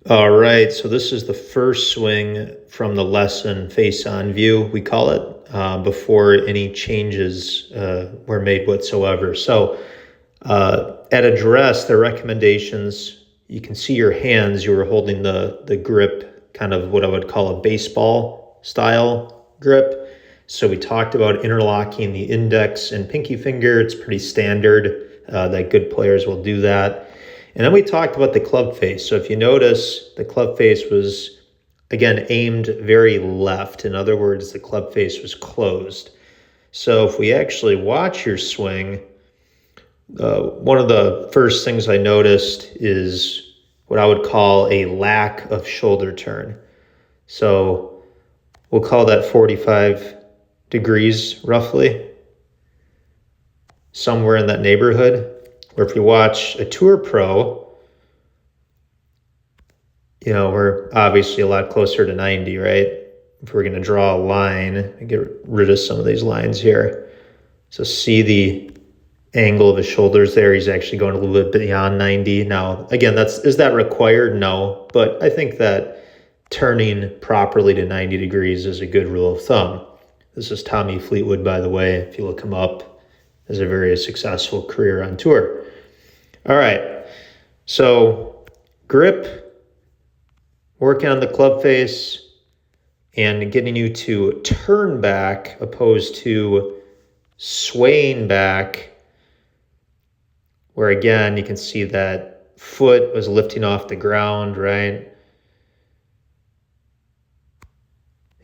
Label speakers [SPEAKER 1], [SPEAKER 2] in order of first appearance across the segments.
[SPEAKER 1] All right, so this is the first swing from the lesson face-on view, we call it, before any changes were made whatsoever. So at address, the recommendations, you can see your hands, you were holding the grip, kind of what I would call a baseball style grip. So we talked about interlocking the index and pinky finger. It's pretty standard that good players will do that. And then we talked about the club face. So if you notice, the club face was, again, aimed very left. In other words, the club face was closed. So if we actually watch your swing, one of the first things I noticed is what I would call a lack of shoulder turn. So we'll call that 45 degrees roughly, somewhere in that neighborhood. Or if you watch a tour pro, we're obviously a lot closer to 90, right? If we're going to draw a line and get rid of some of these lines here. So see the angle of his shoulders there. He's actually going a little bit beyond 90. Now, again, is that required? No. But I think that turning properly to 90 degrees is a good rule of thumb. This is Tommy Fleetwood, by the way. If you look him up, has a very successful career on tour. All right, so grip, working on the club face, and getting you to turn back opposed to swaying back, where again, you can see that foot was lifting off the ground, right?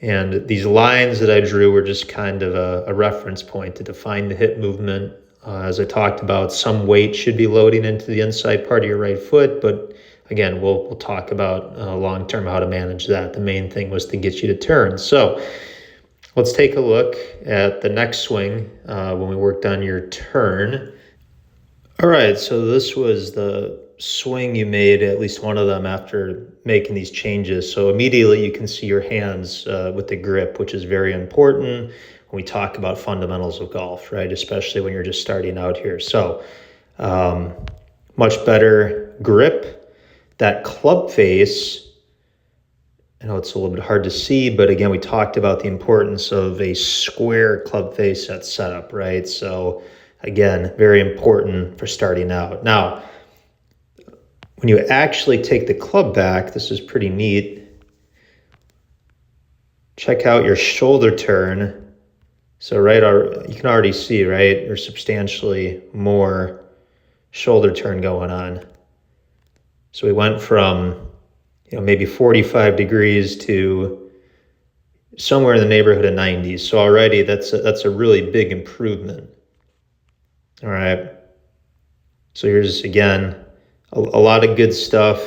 [SPEAKER 1] And these lines that I drew were just kind of a reference point to define the hip movement. As I talked about, some weight should be loading into the inside part of your right foot, but again, we'll talk about long-term how to manage that. The main thing was to get you to turn. So let's take a look at the next swing when we worked on your turn. All right, so this was the swing you made, at least one of them, after making these changes. So immediately you can see your hands with the grip, which is very important when we talk about fundamentals of golf, right? Especially when you're just starting out here. So much better grip. That club face, I know it's a little bit hard to see, but again, we talked about the importance of a square club face at setup, right? So again, very important for starting out. Now, when you actually take the club back, this is pretty neat. Check out your shoulder turn. So you can already see, right? There's substantially more shoulder turn going on. So we went from, maybe 45 degrees to somewhere in the neighborhood of 90. So already that's a really big improvement. All right. So here's, again, a lot of good stuff.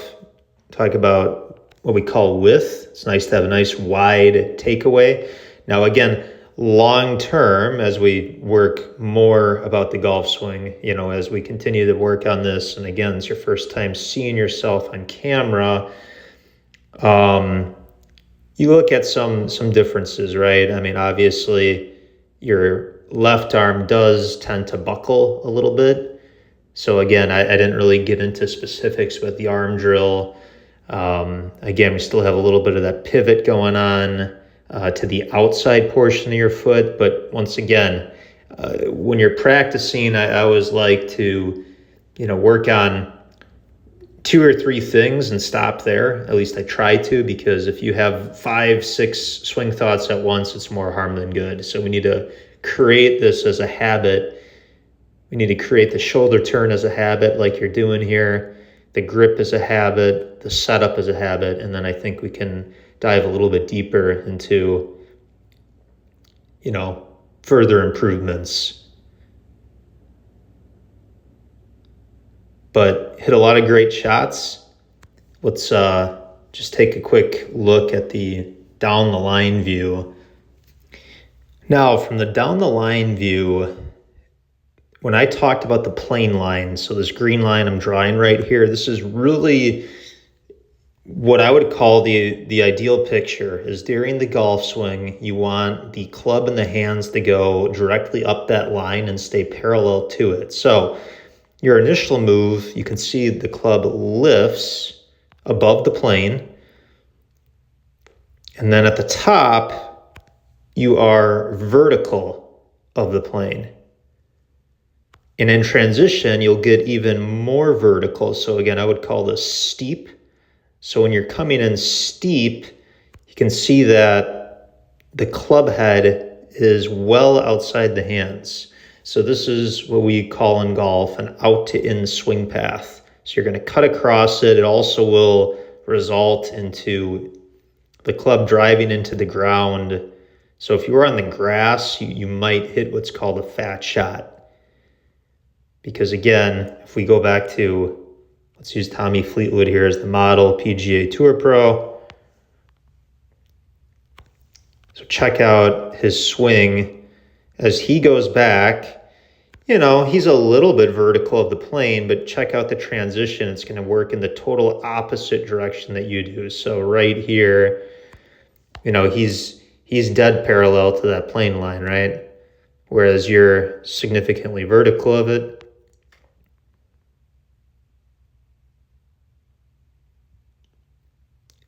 [SPEAKER 1] Talk about what we call width. It's nice to have a nice wide takeaway. Now, again, long term, as we work more about the golf swing, as we continue to work on this, and again, it's your first time seeing yourself on camera, you look at some differences, right? I mean, obviously, your left arm does tend to buckle a little bit. So again, I didn't really get into specifics with the arm drill. Again, we still have a little bit of that pivot going on to the outside portion of your foot. But once again, when you're practicing, I always like to, work on 2 or 3 things and stop there. At least I try to, because if you have 5, 6 swing thoughts at once, it's more harm than good. So we need to create this as a habit. We need to create the shoulder turn as a habit like you're doing here. The grip is a habit, the setup is a habit, and then I think we can dive a little bit deeper into, further improvements. But hit a lot of great shots. Let's just take a quick look at the down the line view. Now, from the down the line view, when I talked about the plane line, so this green line I'm drawing right here, this is really what I would call the ideal picture. Is during the golf swing, you want the club in the hands to go directly up that line and stay parallel to it. So your initial move, you can see the club lifts above the plane. And then at the top, you are vertical of the plane. And in transition, you'll get even more vertical. So again, I would call this steep. So when you're coming in steep, you can see that the club head is well outside the hands. So this is what we call in golf an out to in swing path. So you're going to cut across it. It also will result into the club driving into the ground. So if you were on the grass, you might hit what's called a fat shot. Because again, if we go back to, let's use Tommy Fleetwood here as the model, PGA Tour Pro. So check out his swing as he goes back. You know, he's a little bit vertical of the plane, but check out the transition. It's going to work in the total opposite direction that you do. So right here, you know, he's dead parallel to that plane line, right? Whereas you're significantly vertical of it.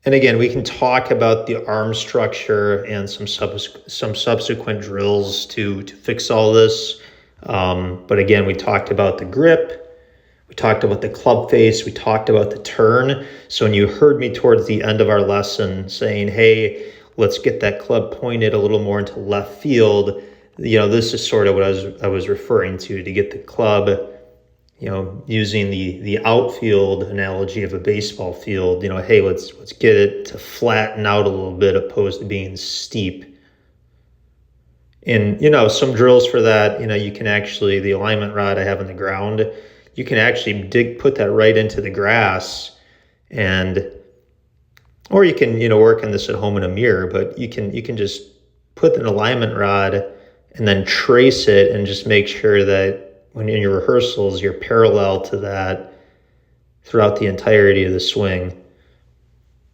[SPEAKER 1] And again, we can talk about the arm structure and some subsequent drills to fix all this. But again, we talked about the grip, we talked about the club face, we talked about the turn. So when you heard me towards the end of our lesson saying, hey, let's get that club pointed a little more into left field, you know, this is sort of what I was referring to get the club, you know, using the outfield analogy of a baseball field, you know, hey, let's get it to flatten out a little bit opposed to being steep. And, you know, some drills for that, you know, you can actually, the alignment rod I have in the ground, you can actually put that right into the grass, and, or you can, you know, work on this at home in a mirror, but you can just put an alignment rod and then trace it and just make sure that when in your rehearsals, you're parallel to that throughout the entirety of the swing.